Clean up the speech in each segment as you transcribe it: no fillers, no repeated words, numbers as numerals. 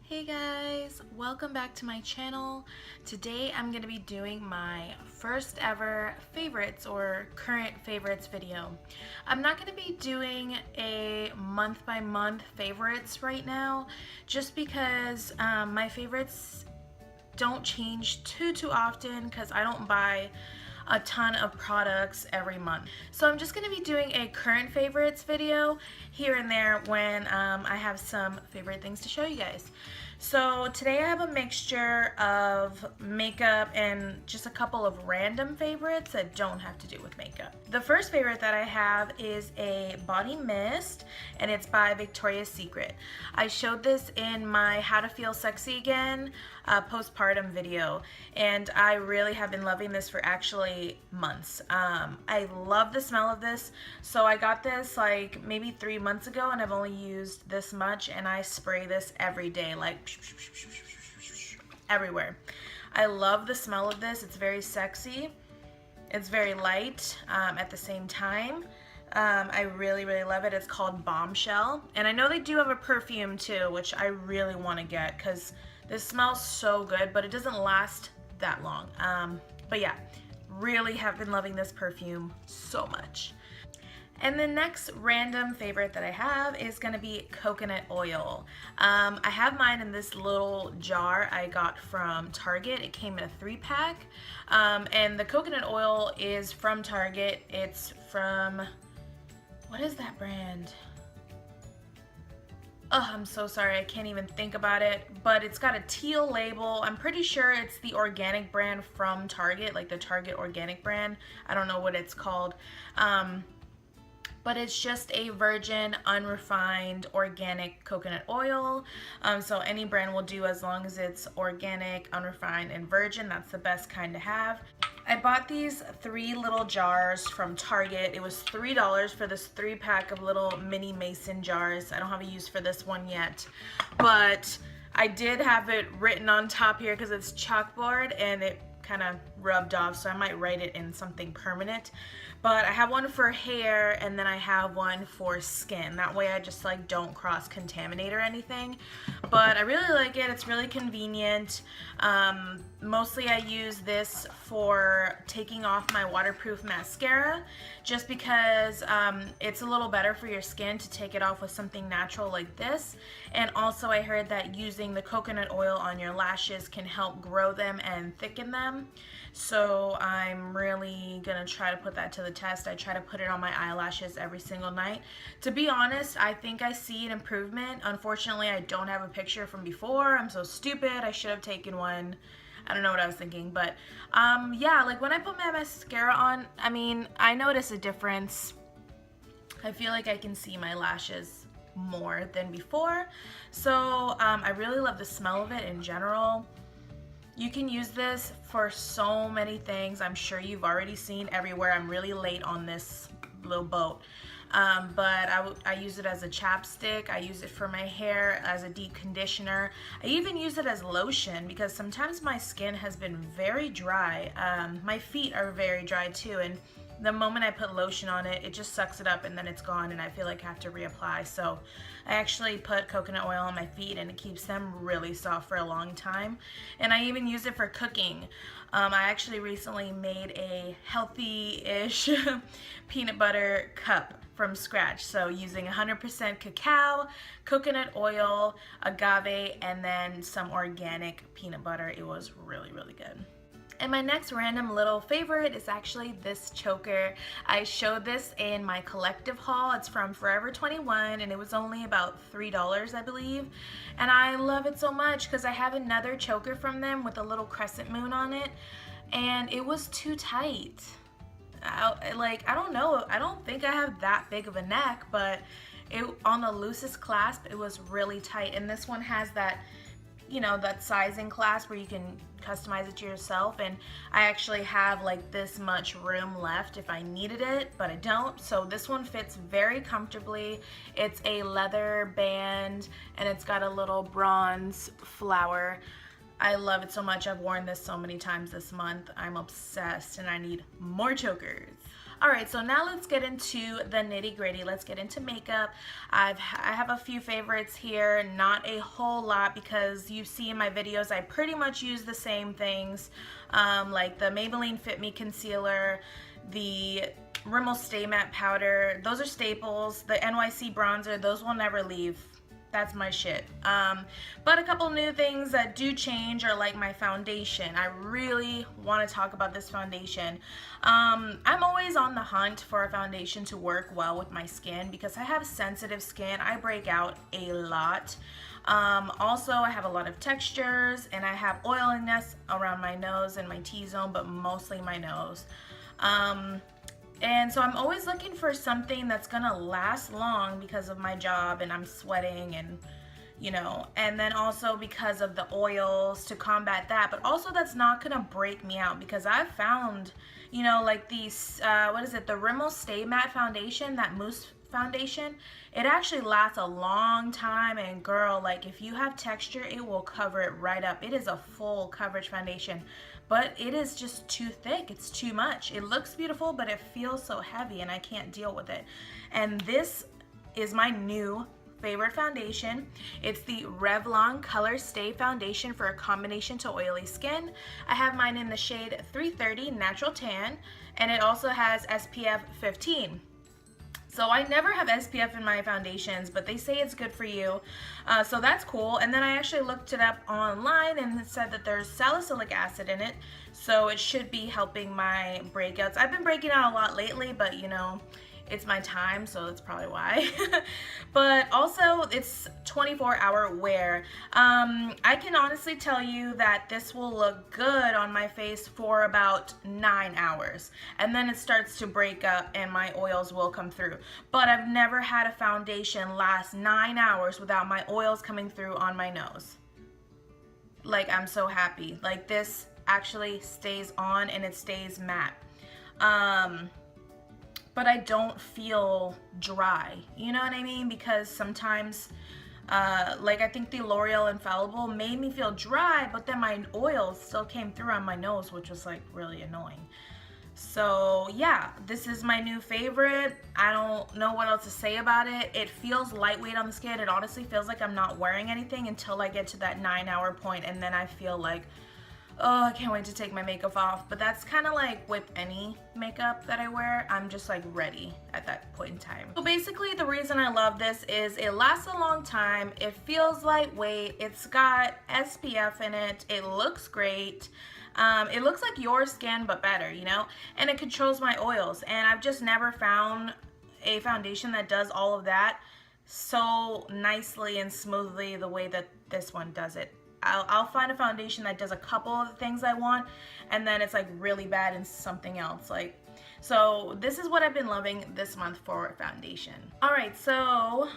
Hey guys, welcome back to my channel. Today I'm going to be doing my first ever favorites or current favorites video. I'm not going to be doing a month by month favorites right now just because my favorites don't change too often because I don't buy a ton of products every month. So I'm just going to be doing a current favorites video here and there when I have some favorite things to show you guys. So today I have a mixture of makeup and just a couple of random favorites that don't have to do with makeup. The first favorite that I have is a body mist, and it's by Victoria's Secret. I showed this in my How to Feel Sexy Again postpartum video, and I really have been loving this for actually months. I love the smell of this, so I got this like maybe 3 months ago, and I've only used this much, and I spray this every day, like everywhere. I love the smell of this. It's very sexy. It's very light at the same time. I really love it. It's called Bombshell, and I know they do have a perfume too, which I really want to get because this smells so good, but it doesn't last that long. But yeah, really have been loving this perfume so much. And the next random favorite that I have is gonna be coconut oil. I have mine in this little jar I got from Target. It came in a 3-pack. And the coconut oil is from Target. It's from, what is that brand? Oh, I'm so sorry, I can't even think about it, but it's got a teal label. I'm pretty sure it's the organic brand from Target, like the Target organic brand. I don't know what it's called. But it's just a virgin, unrefined, organic coconut oil. So any brand will do as long as it's organic, unrefined, and virgin. That's the best kind to have. I bought these 3 little jars from Target. It was $3 for this 3-pack of little mini mason jars. I don't have a use for this one yet, but I did have it written on top here because it's chalkboard and it kind of rubbed off, so I might write it in something permanent. But I have one for hair, and then I have one for skin. That way I just like don't cross-contaminate or anything. But I really like it. It's really convenient. Mostly I use this for taking off my waterproof mascara, just because it's a little better for your skin to take it off with something natural like this. And also I heard that using the coconut oil on your lashes can help grow them and thicken them. So I'm really gonna try to put that to the test. I try to put it on my eyelashes every single night. To be honest, I think I see an improvement. Unfortunately, I don't have a picture from before. I'm so stupid. I should have taken one. I don't know what I was thinking, but yeah, like when I put my mascara on, I mean, I notice a difference. I feel like I can see my lashes more than before. So I really love the smell of it in general. You can use this for so many things. I'm sure you've already seen everywhere. I'm really late on this little boat. But I use it as a chapstick. I use it for my hair as a deep conditioner. I even use it as lotion because sometimes my skin has been very dry. My feet are very dry too, and the moment I put lotion on it, it just sucks it up and then it's gone, and I feel like I have to reapply. So I actually put coconut oil on my feet, and it keeps them really soft for a long time. And I even use it for cooking. I actually recently made a healthy-ish peanut butter cup from scratch. So using 100% cacao, coconut oil, agave, and then some organic peanut butter. It was really good. And my next random little favorite is actually this choker. I showed this in my collective haul. It's from Forever 21, and it was only about $3, I believe. And I love it so much because I have another choker from them with a little crescent moon on it, and it was too tight. I don't know, I don't think I have that big of a neck, but on the loosest clasp, it was really tight. And this one has that, you know, that sizing clasp where you can customize it to yourself, and I actually have like this much room left if I needed it, but I don't. So this one fits very comfortably. It's a leather band, and it's got a little bronze flower. I love it so much. I've worn this so many times this month. I'm obsessed, and I need more chokers. Alright, so now let's get into the nitty gritty. Let's get into makeup. I have a few favorites here, not a whole lot because you see in my videos I pretty much use the same things, like the Maybelline Fit Me Concealer, the Rimmel Stay Matte Powder. Those are staples. The NYC Bronzer, those will never leave. That's my shit. But a couple new things that do change are like my foundation. I really want to talk about this foundation. I'm always on the hunt for a foundation to work well with my skin because I have sensitive skin. I break out a lot. Also, I have a lot of textures and I have oiliness around my nose and my T-zone, but mostly my nose. And so I'm always looking for something that's gonna last long because of my job and I'm sweating and, you know, and then also because of the oils to combat that, but also that's not gonna break me out because I've found, you know, like these, what is it, the Rimmel Stay Matte Foundation, that mousse foundation, it actually lasts a long time, and girl, like if you have texture, it will cover it right up. It is a full coverage foundation, but it is just too thick. It's too much. It looks beautiful, but it feels so heavy and I can't deal with it. And this is my new favorite foundation. It's the Revlon Color Stay Foundation for a combination to oily skin. I have mine in the shade 330 Natural Tan, and it also has SPF 15. So I never have SPF in my foundations, but they say it's good for you. So that's cool. And then I actually looked it up online and it said that there's salicylic acid in it. So it should be helping my breakouts. I've been breaking out a lot lately, but you know, it's my time, so that's probably why. But also it's 24-hour wear. I can honestly tell you that this will look good on my face for about 9 hours, and then it starts to break up and my oils will come through. But I've never had a foundation last 9 hours without my oils coming through on my nose. Like, I'm so happy. Like, this actually stays on and it stays matte. But I don't feel dry, you know what I mean? Because sometimes, like I think the L'Oreal Infallible made me feel dry, but then my oils still came through on my nose, which was like really annoying. So yeah, this is my new favorite. I don't know what else to say about it. It feels lightweight on the skin. It honestly feels like I'm not wearing anything until I get to that 9-hour point, and then I feel like, oh, I can't wait to take my makeup off. But that's kind of like with any makeup that I wear. I'm just like ready at that point in time. So basically the reason I love this is it lasts a long time. It feels lightweight. It's got SPF in it. It looks great. It looks like your skin but better, you know? And it controls my oils. And I've just never found a foundation that does all of that so nicely and smoothly the way that this one does it. I'll find a foundation that does a couple of the things I want, and then it's like really bad in something else. Like, so this is what I've been loving this month for foundation. All right, so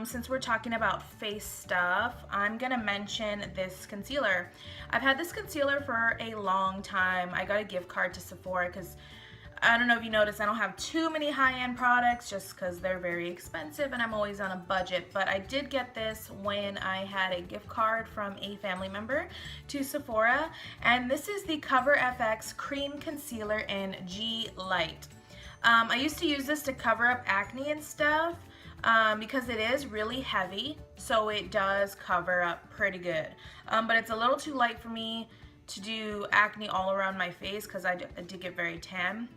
since we're talking about face stuff, I'm gonna mention this concealer. I've had this concealer for a long time. I got a gift card to Sephora because I don't know if you noticed, I don't have too many high-end products just because they're very expensive and I'm always on a budget. But I did get this when I had a gift card from a family member to Sephora. And this is the Cover FX Cream Concealer in G Light. I used to use this to cover up acne and stuff because it is really heavy. So it does cover up pretty good. But it's a little too light for me to do acne all around my face because I did get very tan.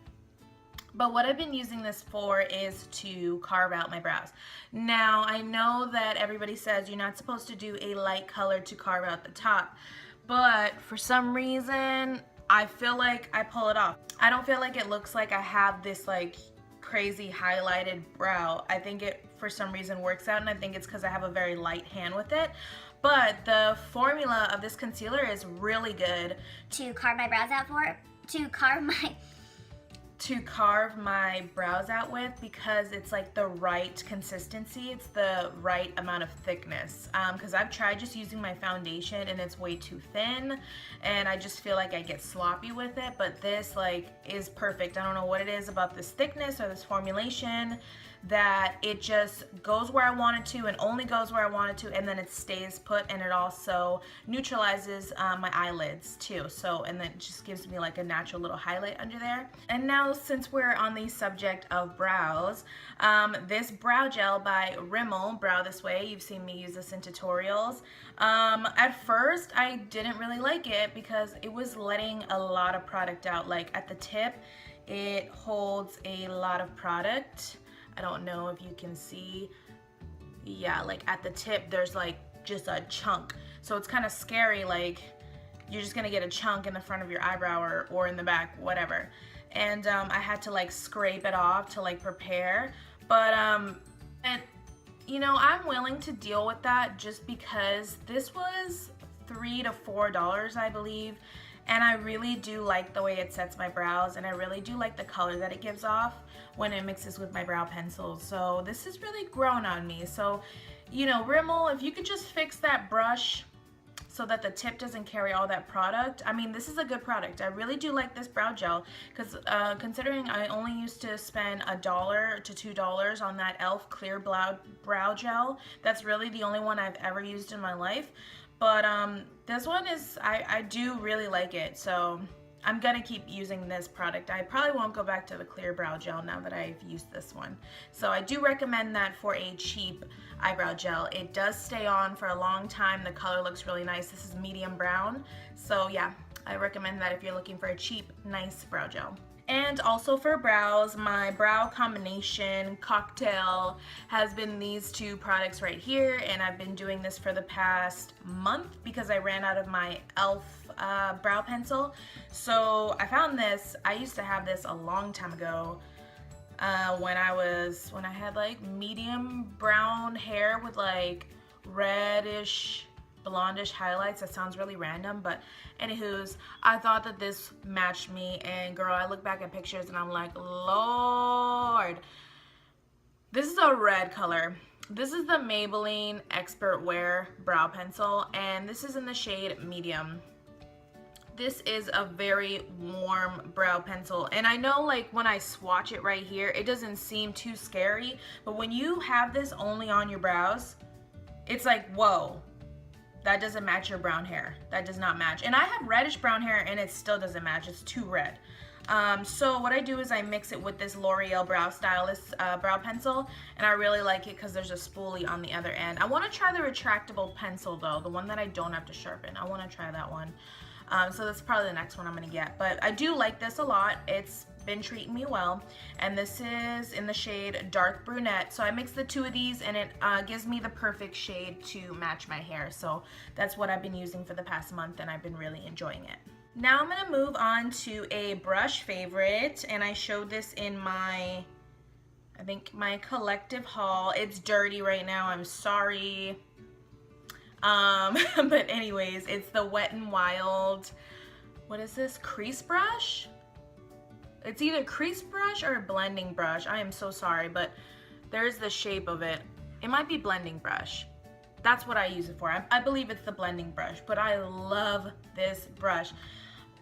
But what I've been using this for is to carve out my brows. Now, I know that everybody says you're not supposed to do a light color to carve out the top, but for some reason, I feel like I pull it off. I don't feel like it looks like I have this like crazy highlighted brow. I think it, for some reason, works out, and I think it's because I have a very light hand with it. But the formula of this concealer is really good. To carve my brows out with because it's like the right consistency. It's the right amount of thickness. Because I've tried just using my foundation and it's way too thin and I just feel like I get sloppy with it. But this like is perfect. I don't know what it is about this thickness or this formulation that it just goes where I want it to and only goes where I want it to, and then it stays put, and it also neutralizes my eyelids too. So, and then it just gives me like a natural little highlight under there. And now, since we're on the subject of brows, this brow gel by Rimmel, Brow This Way, you've seen me use this in tutorials. At first I didn't really like it because it was letting a lot of product out. Like at the tip, it holds a lot of product. I don't know if you can see. Yeah, like at the tip there's like just a chunk. So it's kind of scary, like you're just gonna get a chunk in the front of your eyebrow or in the back, whatever. And I had to like scrape it off to like prepare. But and you know, I'm willing to deal with that just because this was $3 to $4, I believe. And I really do like the way it sets my brows, and I really do like the color that it gives off when it mixes with my brow pencils. So this has really grown on me. So, you know, Rimmel, if you could just fix that brush so that the tip doesn't carry all that product. I mean, this is a good product. I really do like this brow gel because considering I only used to spend $1 to $2 on that e.l.f. clear brow gel, that's really the only one I've ever used in my life. But this one is, I do really like it, so I'm gonna keep using this product. I probably won't go back to the clear brow gel now that I've used this one. So I do recommend that for a cheap eyebrow gel. It does stay on for a long time. The color looks really nice. This is medium brown. So yeah, I recommend that if you're looking for a cheap, nice brow gel. And also for brows, my brow combination cocktail has been these two products right here, and I've been doing this for the past month because I ran out of my e.l.f. Brow pencil. So I found this. I used to have this a long time ago when I had like medium brown hair with like reddish blondish highlights. That sounds really random, but anywho's, I thought that this matched me, and girl, I look back at pictures and I'm like, Lord, this is a red color. This is the Maybelline Expert Wear brow pencil, and this is in the shade medium. This is a very warm brow pencil, and I know like when I swatch it right here, it doesn't seem too scary, but when you have this only on your brows, it's like, whoa, that doesn't match your brown hair. That does not match. And I have reddish brown hair and it still doesn't match. It's too red. So what I do is I mix it with this L'Oreal Brow Stylist brow pencil, and I really like it because there's a spoolie on the other end. I want to try the retractable pencil though, the one that I don't have to sharpen. I want to try that one. So that's probably the next one I'm going to get. But I do like this a lot. It's been treating me well, and this is in the shade Dark Brunette. So I mix the two of these, and it gives me the perfect shade to match my hair. So that's what I've been using for the past month, and I've been really enjoying it. Now I'm going to move on to a brush favorite, and I showed this in my, I think, my collective haul. It's dirty right now, I'm sorry. But anyways, it's the Wet n Wild, what is this, crease brush? It's either crease brush or blending brush. I am so sorry, but there's the shape of it. It might be blending brush. That's what I use it for. I believe it's the blending brush, but I love this brush.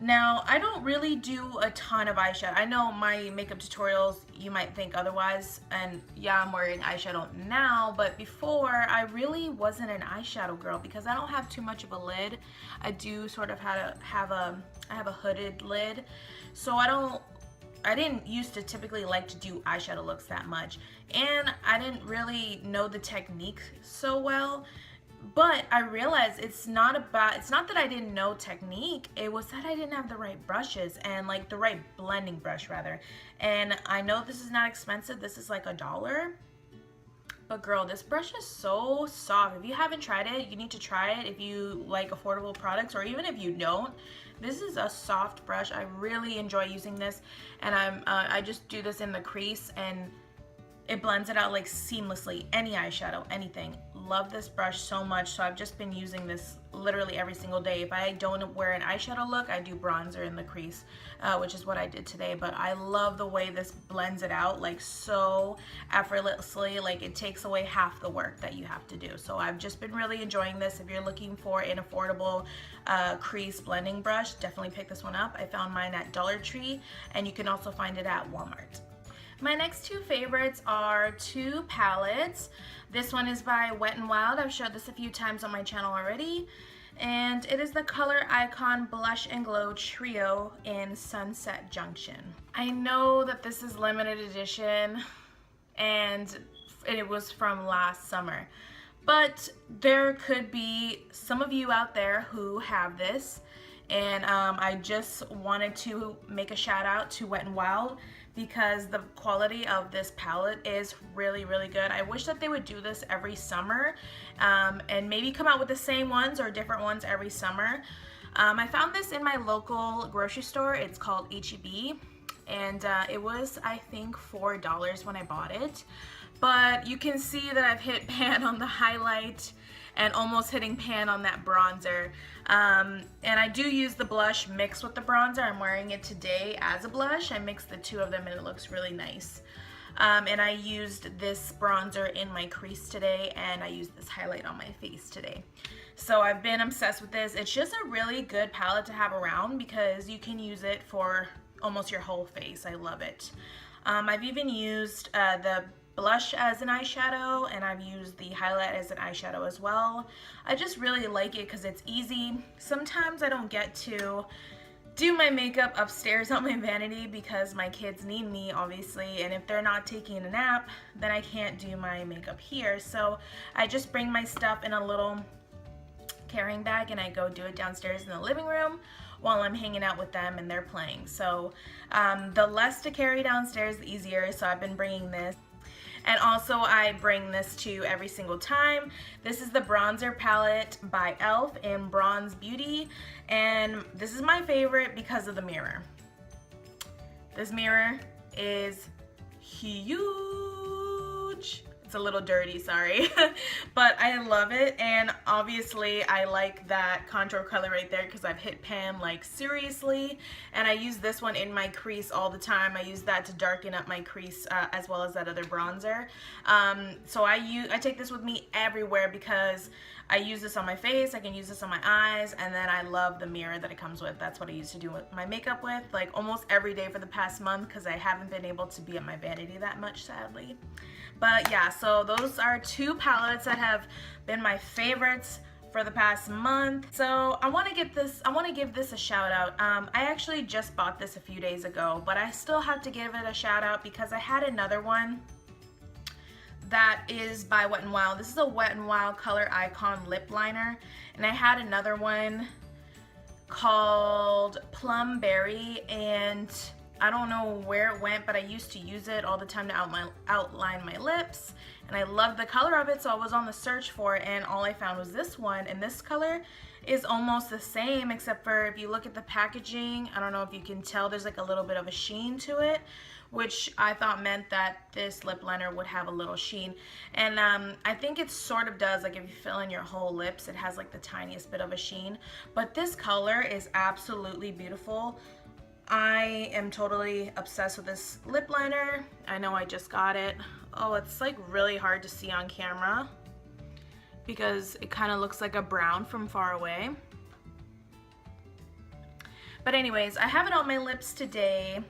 Now, I don't really do a ton of eyeshadow. I know my makeup tutorials, you might think otherwise, and yeah, I'm wearing eyeshadow now, but before, I really wasn't an eyeshadow girl because I don't have too much of a lid. I do sort of I have a hooded lid, so I didn't used to typically like to do eyeshadow looks that much, and I didn't really know the technique so well. But I realized it's not that I didn't know technique, it was that I didn't have the right brushes, and like the right blending brush rather. And I know this is not expensive, this is like $1. But girl, this brush is so soft. If you haven't tried it, you need to try it if you like affordable products, or even if you don't. This is a soft brush. I really enjoy using this, and I just do this in the crease, and it blends it out like seamlessly. Any eyeshadow, anything. Love this brush so much, so I've just been using this literally every single day. If I don't wear an eyeshadow look, I do bronzer in the crease, which is what I did today. But I love the way this blends it out like so effortlessly. Like it takes away half the work that you have to do. So I've just been really enjoying this. If you're looking for an affordable crease blending brush, definitely pick this one up. I found mine at Dollar Tree, and you can also find it at Walmart. My next two favorites are two palettes. This one is by Wet n Wild. I've showed this a few times on my channel already. And it is the Color Icon Blush and Glow Trio in Sunset Junction. I know that this is limited edition and it was from last summer, but there could be some of you out there who have this, and I just wanted to make a shout out to Wet n Wild because the quality of this palette is really, really good. I wish that they would do this every summer and maybe come out with the same ones or different ones every summer. I found this in my local grocery store. It's called H-E-B, and it was, I think, $4 when I bought it. But you can see that I've hit pan on the highlight and almost hitting pan on that bronzer. And I do use the blush mixed with the bronzer. I'm wearing it today as a blush. I mixed the two of them and it looks really nice. And I used this bronzer in my crease today, and I used this highlight on my face today. So I've been obsessed with this. It's just a really good palette to have around because you can use it for almost your whole face. I love it. I've even used the blush as an eyeshadow, and I've used the highlight as an eyeshadow as well. I just really like it because it's easy. Sometimes I don't get to do my makeup upstairs on my vanity because my kids need me, obviously, and if they're not taking a nap, then I can't do my makeup here. So I just bring my stuff in a little carrying bag and I go do it downstairs in the living room while I'm hanging out with them and they're playing. So the less to carry downstairs, the easier. So I've been bringing this. And also I bring this to every single time. This is the bronzer palette by e.l.f. in Bronze Beauty. And this is my favorite because of the mirror. This mirror is huge. It's a little dirty, sorry. But I love it, and obviously I like that contour color right there because I've hit pan like seriously, and I use this one in my crease all the time. I use that to darken up my crease as well as that other bronzer. So I take this with me everywhere because I use this on my face, I can use this on my eyes, and then I love the mirror that it comes with. That's what I used to do with my makeup with, like almost every day for the past month because I haven't been able to be at my vanity that much, sadly. But yeah, so those are two palettes that have been my favorites for the past month. So I want to give this a shout out. I actually just bought this a few days ago, but I still have to give it a shout out because I had another one that is by Wet n Wild. This is a Wet n Wild Color Icon lip liner, and I had another one called Plum Berry, and I don't know where it went, but I used to use it all the time to outline my lips, and I loved the color of it, so I was on the search for it, and all I found was this one, and this color is almost the same, except for if you look at the packaging, I don't know if you can tell, there's like a little bit of a sheen to it, which I thought meant that this lip liner would have a little sheen, and I think it sort of does. Like if you fill in your whole lips, it has like the tiniest bit of a sheen, but this color is absolutely beautiful. I am totally obsessed with this lip liner. I know I just got it. Oh, it's like really hard to see on camera because it kind of looks like a brown from far away. But anyways, I have it on my lips today,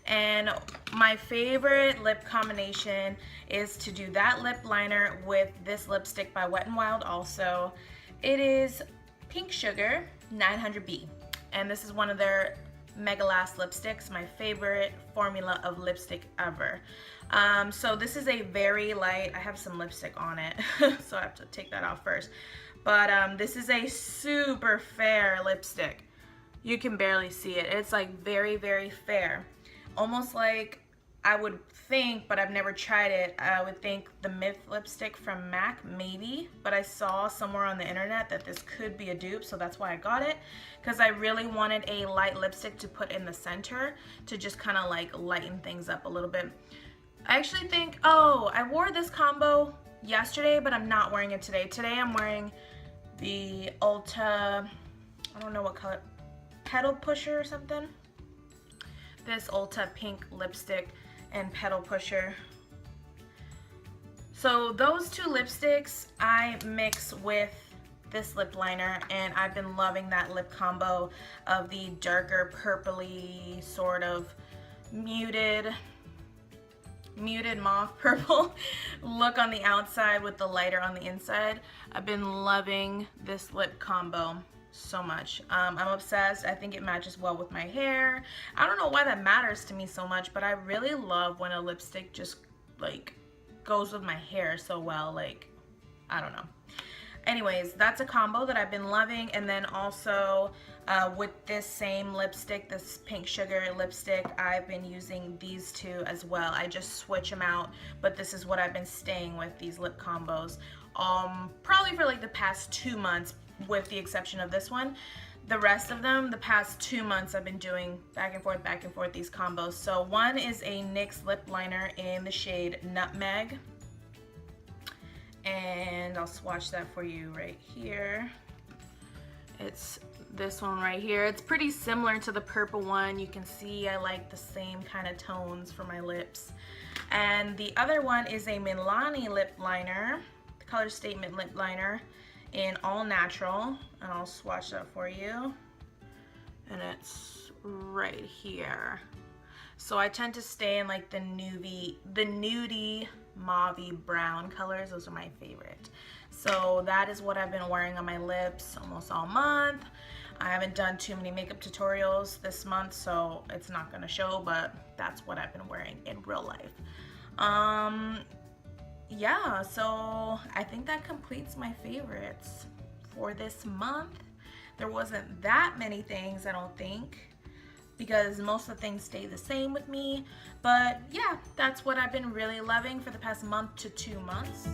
and my favorite lip combination is to do that lip liner with this lipstick by Wet n Wild also. It is Pink Sugar 900B, and this is one of their Mega Last lipsticks, my favorite formula of lipstick ever. So this is a very light, I have some lipstick on it, so I have to take that off first. But this is a super fair lipstick. You can barely see it. It's like very, very fair. Almost like I would think, but I've never tried it, I would think the Myth lipstick from MAC, maybe, but I saw somewhere on the internet that this could be a dupe, so that's why I got it, because I really wanted a light lipstick to put in the center to just kind of like lighten things up a little bit. I actually think, oh, I wore this combo yesterday, but I'm not wearing it today. Today I'm wearing the Ulta, I don't know what color, Petal Pusher or something. This Ulta pink lipstick and Petal Pusher. So those two lipsticks I mix with this lip liner, and I've been loving that lip combo of the darker purpley sort of muted muted mauve purple look on the outside with the lighter on the inside. I've been loving this lip combo so much. I'm obsessed. I think it matches well with my hair. I don't know why that matters to me so much, but I really love when a lipstick just like goes with my hair so well. Like, I don't know. Anyways, that's a combo that I've been loving. And then also with this same lipstick, this pink sugar lipstick, I've been using these two as well. I just switch them out, but this is what I've been staying with, these lip combos, probably for like the past 2 months, with the exception of this one. The rest of them, the past 2 months, I've been doing back and forth these combos. So one is a NYX lip liner in the shade Nutmeg. And I'll swatch that for you right here. It's this one right here. It's pretty similar to the purple one. You can see I like the same kind of tones for my lips. And the other one is a Milani lip liner, the Color Statement lip liner in All Natural, and I'll swatch that for you. And it's right here. So I tend to stay in like the nudie mauvey brown colors. Those are my favorite. So that is what I've been wearing on my lips almost all month. I haven't done too many makeup tutorials this month, so it's not gonna show, but that's what I've been wearing in real life. Yeah, so I think that completes my favorites for this month. There wasn't that many things, I don't think, because most of the things stay the same with me. But yeah, that's what I've been really loving for the past month to 2 months.